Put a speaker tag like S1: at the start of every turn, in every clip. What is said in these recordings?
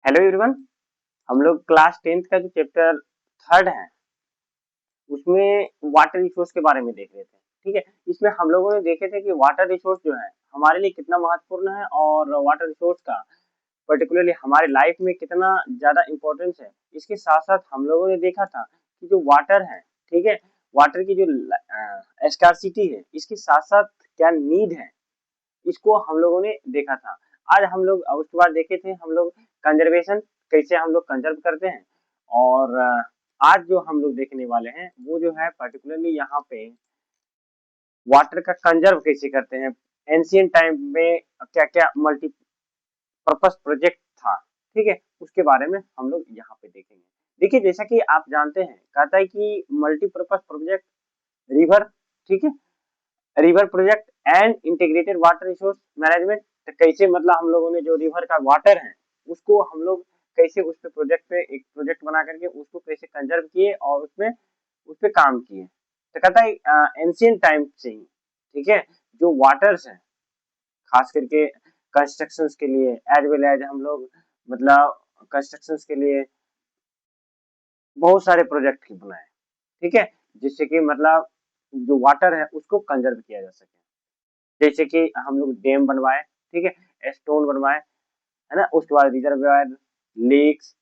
S1: Hello everyone. हम लोग class 10th का जो चैप्टर थर्ड है उसमें वाटर रिसोर्स के बारे में देख रहे थे। ठीक है, इसमें हम लोगों ने देखे थे कि वाटर रिसोर्स जो है हमारे लिए कितना महत्वपूर्ण है और वाटर रिसोर्स का पर्टिकुलरली हमारे लाइफ में कितना ज्यादा इम्पोर्टेंस है। इसके साथ साथ हम लोगों ने देखा था कि जो वाटर है, ठीक है, वाटर की जो स्कार्सिटी है, इसके साथ साथ क्या नीड है, इसको हम लोगों ने देखा था। आज हम लोग उसके बाद देखे थे हम लोग कंजर्वेशन, कैसे हम लोग कंजर्व करते हैं। और आज जो हम लोग देखने वाले हैं वो जो है पर्टिकुलरली यहाँ पे वाटर का कंजर्व कैसे करते हैं। एंशियंट टाइम में क्या क्या मल्टीपर्पज प्रोजेक्ट था, ठीक है, उसके बारे में हम लोग यहाँ पे देखेंगे। देखिए, जैसा कि आप जानते हैं, कहता है कि मल्टीपर्पज प्रोजेक्ट रिवर, ठीक है, river project and integrated water resource management. कैसे मतलब हम लोगों ने जो रिवर का वाटर है उसको हम लोग कैसे उस पे प्रोजेक्ट पे एक प्रोजेक्ट बना करके उसको कैसे कंजर्व किए और उसमें उस पे काम किए। तो कहता है एंशियंट टाइम से ही, ठीक है, जो वाटर्स हैं खास करके कंस्ट्रक्शंस के लिए एज वेल एज हम लोग मतलब कंस्ट्रक्शंस के लिए बहुत सारे प्रोजेक्ट बनाए, ठीक है, जिससे कि मतलब जो वाटर है उसको कंजर्व किया जा सके। जैसे कि हम लोग डैम बनवाए, ठीक है, स्टोन बनवाए, है ना, उसके बाद रिजर्वायर, लेक्स,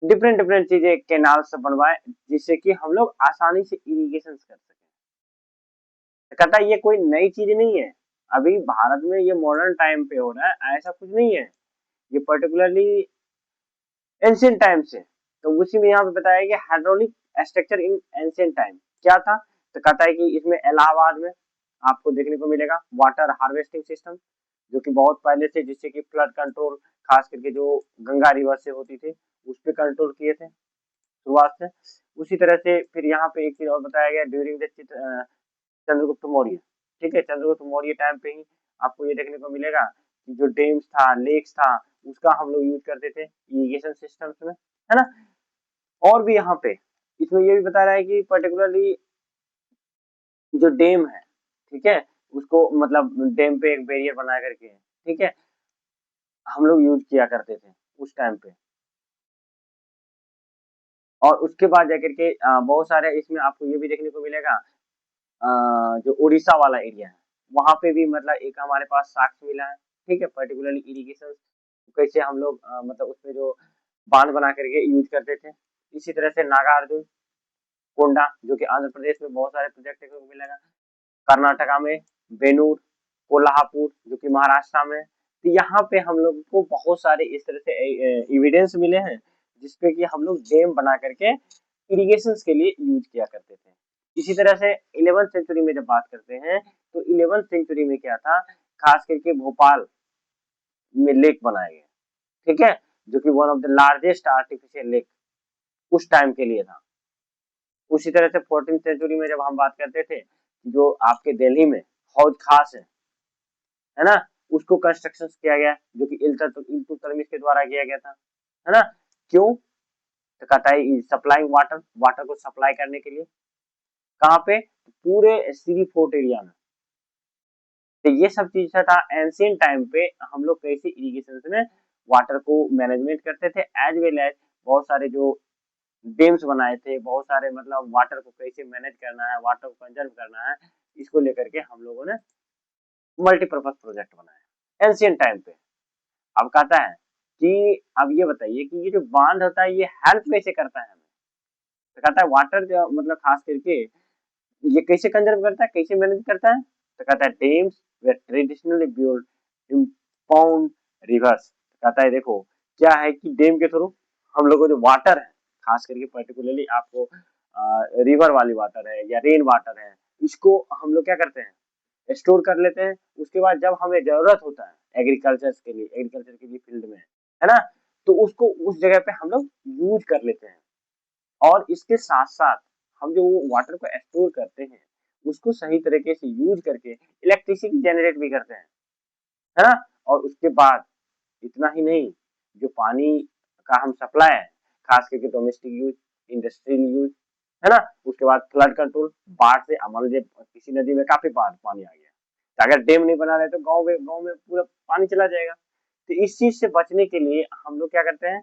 S1: डिफरेंट डिफरेंट चीजें, कैनाल सब बनवाए, जिससे कि हम लोग आसानी से इरिगेशन कर सके। तो कहता है ये कोई नई चीज नहीं है, अभी भारत में ये मॉडर्न टाइम पे हो रहा है, ऐसा कुछ नहीं है, ये पर्टिकुलरली एंशियंट टाइम से। तो उसी में यहाँ पे बताया गया hydraulic structure in ancient time क्या था। तो कहता है कि इसमें इलाहाबाद में आपको देखने को मिलेगा वाटर हार्वेस्टिंग सिस्टम, जो कि बहुत पहले से, जिससे कि फ्लड कंट्रोल खास करके जो गंगा रिवर से होती थी उस पर कंट्रोल किए थे शुरुआत से। उसी तरह से फिर यहाँ पे एक चीज और बताया गया ड्यूरिंग द चंद्रगुप्त मौर्य, ठीक है, चंद्रगुप्त मौर्य टाइम पे ही आपको ये देखने को मिलेगा कि जो डेम्स था, लेक्स था, उसका हम लोग यूज करते थे इरिगेशन सिस्टम्स में, है ना। और भी यहाँ पे इसमें ये भी बता रहा है कि पर्टिकुलरली जो डैम है, ठीक है, उसको मतलब डैम पे एक बैरियर बना करके, ठीक है, हम लोग यूज किया करते थे उस टाइम पे। और उसके बाद जाकर के बहुत सारे इसमें आपको ये भी देखने को मिलेगा जो उड़ीसा वाला एरिया है वहां पे भी मतलब एक हमारे पास साक्ष्य मिला है, ठीक है, पर्टिकुलरली इरिगेशन कैसे हम लोग मतलब उसमें जो बांध बना करके यूज करते थे। इसी तरह से नागार्जुन कोंडा, जो कि आंध्र प्रदेश में बहुत सारे प्रोजेक्ट देखने को मिलेगा, कर्नाटका में बेनूर, कोल्हापुर जो कि महाराष्ट्र में। तो यहाँ पे हम लोग को बहुत सारे इस तरह से एविडेंस मिले हैं जिसपे कि हम लोग डैम बना करके इरिगेशन के लिए यूज किया करते थे। इसी तरह से 11th सेंचुरी में जब बात करते हैं तो 11th सेंचुरी में क्या था, खास करके भोपाल में लेक बनाए गए, ठीक है, जो कि one of the largest artificial lake उस टाइम के लिए था। उसी तरह से 14th सेंचुरी में जब हम बात करते थे, जो आपके दिल्ली में हौज खास है ना, उसको कंस्ट्रक्शन किया गया जो कि इल्तुतमिश के द्वारा किया गया था, है ना। क्यों? तो कहता है सप्लाइंग वाटर, वाटर को सप्लाई करने के लिए कहाँ पे, पूरे सी फोर्ट एरिया में। तो ये सब चीज था एंशियंट टाइम पे हम लोग कैसे इरिगेशन में वाटर को मैनेजमेंट करते थे, एज वेल एज बहुत सारे जो डेम्स बनाए थे, बहुत सारे मतलब वाटर को कैसे मैनेज करना है, वाटर को कंजर्व करना है, इसको लेकर के हम लोगों ने मल्टीपर्पज प्रोजेक्ट बनाया एंशियंट टाइम पे। अब कहता है कि अब ये बताइए कि ये जो बांध होता है ये हेल्प कैसे करता है हमें। तो कहता है वाटर जो मतलब खास करके ये कैसे कंजर्व करता है, कैसे मैनेज करता है। तो कहता है डेम्स वे ट्रेडिशनली बिल्ड इम्पाउंड रिवर्स। कहता है देखो क्या है कि डैम के थ्रू हम लोगों को जो वाटर है, खास करके पर्टिकुलरली आपको रिवर वाली वाटर है या रेन वाटर है, इसको हम लोग क्या करते हैं, स्टोर कर लेते हैं। उसके बाद जब हमें जरूरत होता है एग्रीकल्चर के लिए फील्ड में, है ना, तो उसको उस जगह पे हम लोग यूज कर लेते हैं। और इसके साथ साथ हम जो वाटर को स्टोर करते हैं उसको सही तरीके से यूज करके इलेक्ट्रिसिटी जनरेट भी करते हैं, है ना। और उसके बाद इतना ही नहीं, जो पानी का हम सप्लाई है खास करके डोमेस्टिक यूज, इंडस्ट्रियल यूज, है ना, उसके बाद फ्लड कंट्रोल, बाढ़ से मान लीजिए किसी नदी में काफी बाढ़ पानी आ गया, तो अगर डैम नहीं बना रहे तो गांव में पूरा पानी चला जाएगा। तो इस चीज से बचने के लिए हम लोग क्या करते हैं,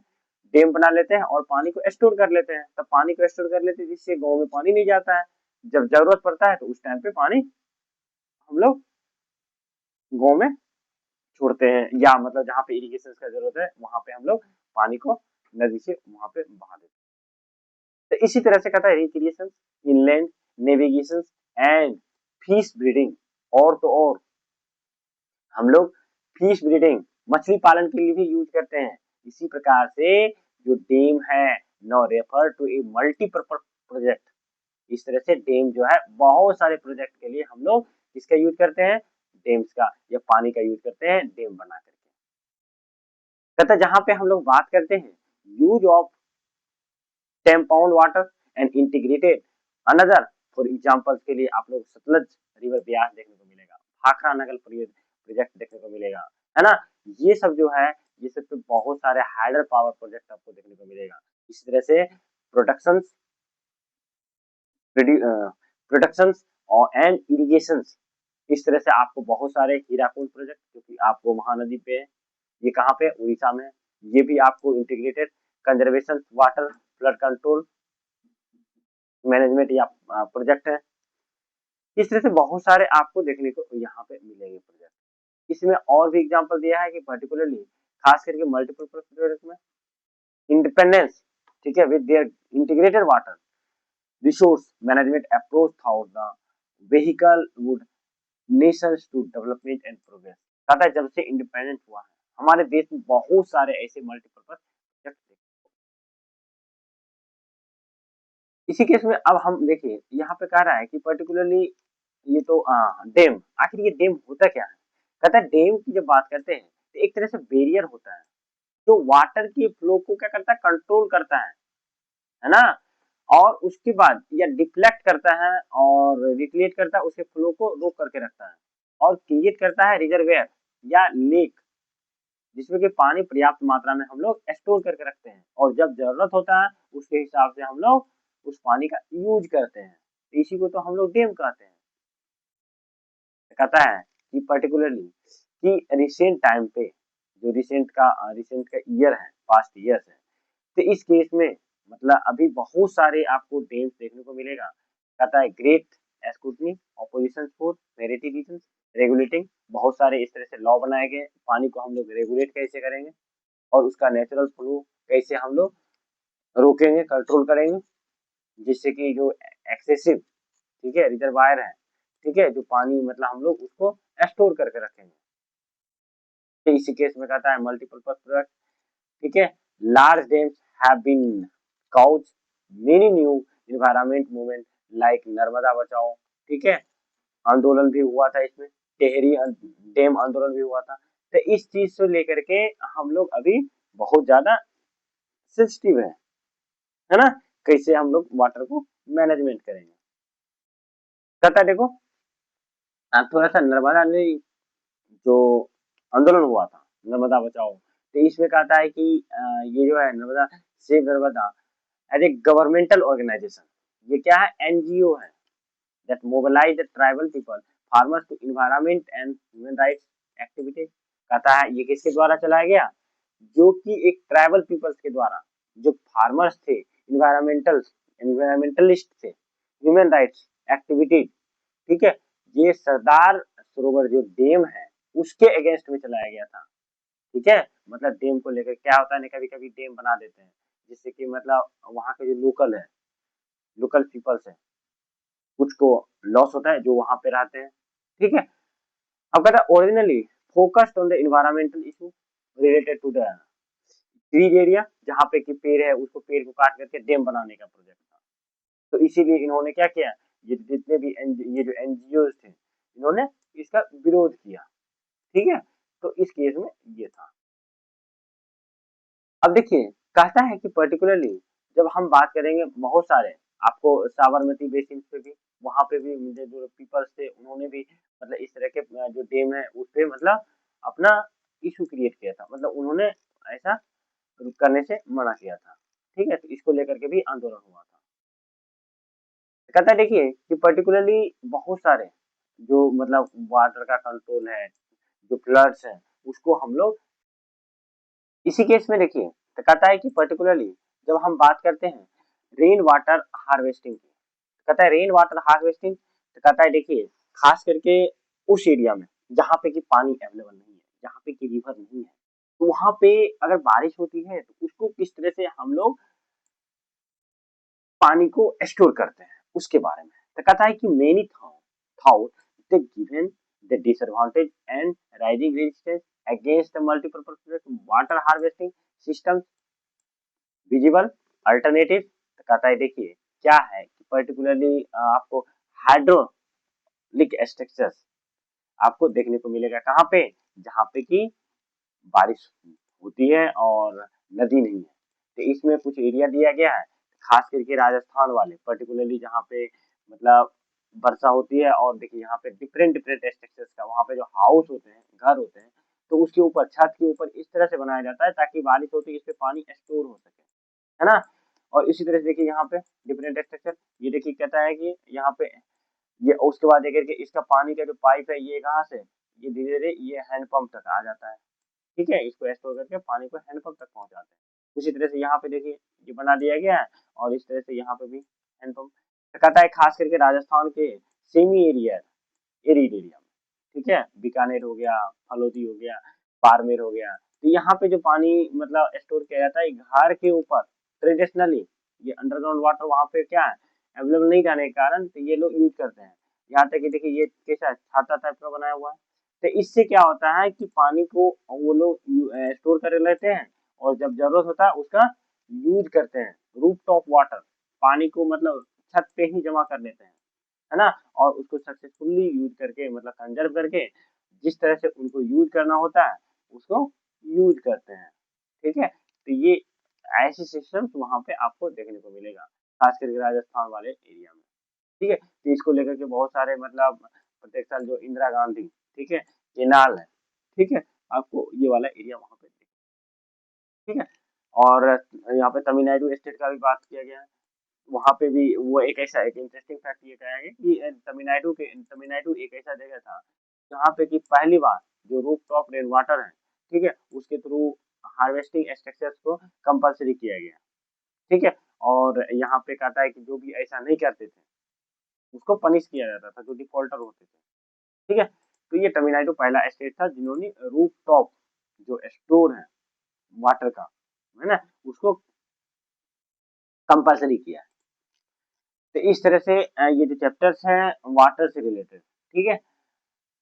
S1: डैम बना लेते हैं और पानी को स्टोर कर लेते हैं। तब पानी को स्टोर कर लेते हैं जिससे गाँव में पानी नहीं जाता है, जब जरूरत पड़ता है तो उस टाइम पे पानी हम लोग गाँव में छोड़ते हैं, या मतलब जहाँ पे इरिगेशन का जरूरत है वहां पे हम लोग पानी को नदी से वहां पे बहा देते हैं। तो इसी तरह से कहता है recreation, inland navigation and fish breeding. और तो और हम लोग फिश ब्रीडिंग मछली पालन के लिए भी यूज करते हैं। इसी प्रकार से जो डैम है no refer to a multipurpose project. इस तरह से डैम जो है बहुत सारे प्रोजेक्ट के लिए हम लोग किसका यूज करते हैं, डैम्स का या पानी का यूज करते हैं डैम बना करके। कहता जहां पे हम लोग बात करते हैं यूज ऑफ टेम्पाउंड water and integrated another, for example के लिए आप लोग सतलज रिवर ब्यास देखने को मिलेगा, भाखड़ा नगर प्रोजेक्ट देखने को मिलेगा, है ना। ये सब जो है ये सब पे बहुत सारे हाइडल पावर प्रोजेक्ट आपको देखने को मिलेगा। इसी तरह से प्रोडक्शन प्रोडक्शन और एंड इरिगेशन, इस तरह से आपको बहुत सारे हीराकुंड प्रोजेक्ट जो कि आपको महानदी पे है, ये कहाँ पे उड़ीसा में, ये भी आपको integrated conservation water flood control management या प्रोजेक्ट है। इस तरह से बहुत सारे आपको देखने को यहाँ पे मिलेंगे प्रोजेक्ट। इसमें और भी एग्जांपल दिया है कि पर्टिकुलरली खास करके मल्टीपल प्रोजेक्ट में इंडिपेंडेंस, ठीक है, with their integrated water resource management approach through the vehicle would nations to development and progress. कहता है जब से इंडिपेंडेंट हुआ है हमारे देश में बहुत सारे ऐसे मल्टीपर्पज प्रोजेक्ट। इसी केस में अब हम देखिए यहाँ पे कह रहा है कि पर्टिकुलरली ये तो डैम, आखिर ये डैम होता क्या है। कहता है डैम की जब बात करते हैं तो एक तरह से बैरियर होता है जो वाटर की फ्लो को क्या करता है, कंट्रोल करता है ना, और उसके बाद या डिफ्लेक्ट करता है और रिक्रिएट करता है, उसके फ्लो को रोक करके रखता है और क्रिएट करता है रिजर्वेयर या लेक जिसमें कि पानी पर्याप्त मात्रा में हम लोग स्टोर करके रखते हैं और जब जरूरत होता है उसके हिसाब से हम लोग उस पानी का यूज करते हैं। इसी को तो हम लोग डैम कहते हैं। कहता है कि पर्टिकुलरली कि रिसेंट टाइम पे जो रिसेंट का ईयर है, पास्ट ईयर्स है, तो इस केस में मतलब अभी बहुत सारे आपको डैम्स देखने को मिलेगा। कहता है great scrutiny opposition for verity reason regulating, बहुत सारे इस तरह से लॉ बनाए गए पानी को हम लोग रेगुलेट कैसे करेंगे और उसका नेचुरल फ्लो कैसे हम लोग रोकेंगे, कंट्रोल करेंगे, जिससे कि जो एक्सेसिव, ठीक है, रिजर्वायर है, ठीक है, जो पानी मतलब हम लोग उसको स्टोर करके रखेंगे। तो इसी केस में कहता है मल्टीपर्पज प्रोडक्ट, ठीक है, large dams have been cause many new environment movement like Narmada Bachao, ठीक है, आंदोलन भी हुआ था इसमें, टेहरी डैम आंदोलन भी हुआ था। तो इस चीज से लेकर के हम लोग अभी बहुत ज्यादा सेंसिटिव है ना, कैसे हम लोग वाटर को मैनेजमेंट करेंगे। कहता देखो आप थोड़ा सा नर्मदा ने जो आंदोलन हुआ था नर्मदा बचाओ, तो इसमें कहता है कि ये जो है Narmada save Narmada as a governmental organisation, ये क्या है, एनजीओ है that mobilize the tribal people farmers to environment and human rights activity। कहता है ये किसके द्वारा चलाया गया, जो कि एक ट्राइबल पीपल्स के द्वारा, जो फार्मर्स थे, इन्वायरमेंटलिस्ट थे, ह्यूमन राइट्स एक्टिविटी, ठीक है, ये सरदार सरोवर जो डैम है उसके अगेंस्ट में चलाया गया था। ठीक है, मतलब डैम को लेकर क्या होता है, कभी कभी डैम बना देते हैं जिससे कि मतलब वहाँ के जो लोकल पीपल्स है कुछ को लॉस होता है जो वहां पे रहते हैं। ठीक है, अब कहता है originally focused on the environmental issue related to the trees area, जहाँ पे कि पेड़ है उसको पेड़ को काट करके डैम बनाने का प्रोजेक्ट था। तो इसीलिए इन्होंने क्या किया, ये जितने भी ये जो एनजीओ थे इन्होंने इसका विरोध किया। ठीक है, तो इस केस में ये था। अब देखिए कहता है कि पर्टिकुलरली जब हम बात करेंगे बहुत सारे आपको साबरमती बेसिन पे भी, वहां पे भी जो पीपल्स थे उन्होंने भी मतलब इस तरह के जो डैम है उस पे मतलब अपना इशू क्रिएट किया था, मतलब उन्होंने ऐसा करने से मना किया था। ठीक है, तो इसको लेकर के भी आंदोलन हुआ था। कहता है देखिए कि पर्टिकुलरली बहुत सारे जो मतलब वाटर का कंट्रोल है, जो फ्लड्स है उसको हम लोग इसी केस में देखिए तो कहता है कि पर्टिकुलरली जब हम बात करते हैं रेन वाटर हार्वेस्टिंग की, कहता है रेन वाटर हार्वेस्टिंग, तो कहता है देखिए खास करके उस एरिया में जहाँ पे कि पानी अवेलेबल नहीं है, जहाँ पे कि रिवर नहीं है, तो वहां पे अगर बारिश होती है तो उसको किस तरह से हम लोग पानी को स्टोर करते हैं उसके बारे में। तो कहता है कि many thought the given the disadvantage and rising resistance against the multiple water harvesting systems visible alternative. तो कहता है देखिए क्या है कि पर्टिकुलरली आपको हाइड्रोलिक स्ट्रक्चर्स आपको देखने को मिलेगा कहाँ पे, जहाँ पे कि बारिश होती है और नदी नहीं है। तो इसमें कुछ एरिया दिया गया है खास करके राजस्थान वाले पर्टिकुलरली जहाँ पे मतलब वर्षा होती है और देखिए यहाँ पे डिफरेंट डिफरेंट स्ट्रक्चर्स का वहाँ पे जो हाउस होते हैं घर होते हैं तो उसके ऊपर छत के ऊपर इस तरह से बनाया जाता है ताकि बारिश होती है इस पे पानी स्टोर हो सके, है ना। और इसी तरह से देखिए यहाँ पे डिफरेंट स्ट्रक्चर, ये देखिए कहता है कि यहाँ पे ये उसके बाद देख करके इसका पानी का जो पाइप है ये कहाँ से ये धीरे धीरे ये हैंडपंप तक आ जाता है, ठीक है, इसको स्टोर करके पानी को हैंडपंप तक पहुंचाते हैं। उसी तरह से यहाँ पे देखिए ये बना दिया गया है और इस तरह से यहाँ पे भी हैंडपंप। तो कहता है खास करके राजस्थान के सेमी एरिया एरिड एरिया में, ठीक है, बीकानेर हो गया, फलोदी हो गया, बाड़मेर हो गया, तो यहाँ पे जो पानी मतलब स्टोर किया जाता है घर के ऊपर ट्रेडिशनली ये अंडरग्राउंड वाटर वहाँ पे क्या है अवेलेबल नहीं रहने के कारण तो ये लोग यूज करते हैं। यहाँ तक कि देखिए ये कैसा छाता टाइप का बनाया हुआ है, तो इससे क्या होता है कि पानी को वो लोग स्टोर कर लेते हैं और जब जरूरत होता है उसका यूज करते हैं। रूफ टॉप वाटर पानी को मतलब छत पे ही जमा कर लेते हैं, है ना, और उसको सक्सेसफुली यूज करके मतलब कंजर्व करके जिस तरह से उनको यूज करना होता है उसको यूज करते हैं, ठीक है। तो ये ऐसे सिस्टम्स वहां पे आपको देखने को मिलेगा खास करके राजस्थान वाले एरिया में, ठीक है। तो इसको लेकर के बहुत सारे मतलब प्रत्येक साल जो इंदिरा गांधी, ठीक है, केनाल है, ठीक है, आपको ये वाला एरिया वहां पे ठीक है। और यहाँ पे तमिलनाडु स्टेट का भी बात किया गया है, वहां पे भी वो एक ऐसा एक इंटरेस्टिंग फैक्ट ये कहा गया कि तमिलनाडु एक ऐसा जगह था जहाँ पे कि पहली बार जो रूफ टॉप रेन वाटर है, ठीक है, उसके थ्रू हार्वेस्टिंग स्ट्रक्चर्स को कंपलसरी किया गया, ठीक है। और यहाँ पे कहता है कि जो भी ऐसा नहीं करते थे उसको पनिश किया जाता था जो डिफॉल्टर होते थे, ठीक है। तो ये तमिलनाडु पहला स्टेट था जिन्होंने रूफ टॉप जो स्टोर है वाटर का, है ना, उसको कंपलसरी किया। तो इस तरह से ये जो चैप्टर्स हैं वाटर से रिलेटेड, ठीक है,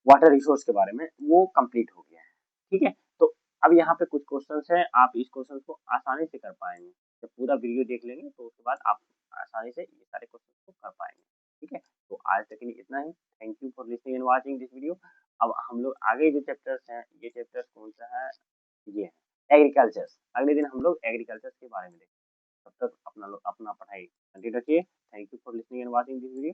S1: वाटर रिसोर्स के बारे में वो कंप्लीट हो गया है, ठीक है। तो अब यहाँ पे कुछ क्वेश्चंस हैं, आप इस क्वेश्चन को आसानी से कर पाएंगे जब पूरा वीडियो देख लेंगे तो उसके बाद आप आसानी से ये सारे क्वेश्चन को कर पाएंगे, ठीक है। तो आज तक के लिए इतना ही, thank you for listening and watching this video. अब हम लोग आगे जो चैप्टर्स हैं ये चैप्टर्स कौन सा है, ये है एग्रीकल्चर। अगले दिन हम लोग एग्रीकल्चर के बारे में देखेंगे। तब तक अपना अपना पढ़ाई कंटिन्यू रखिए। Thank you for listening and watching this video.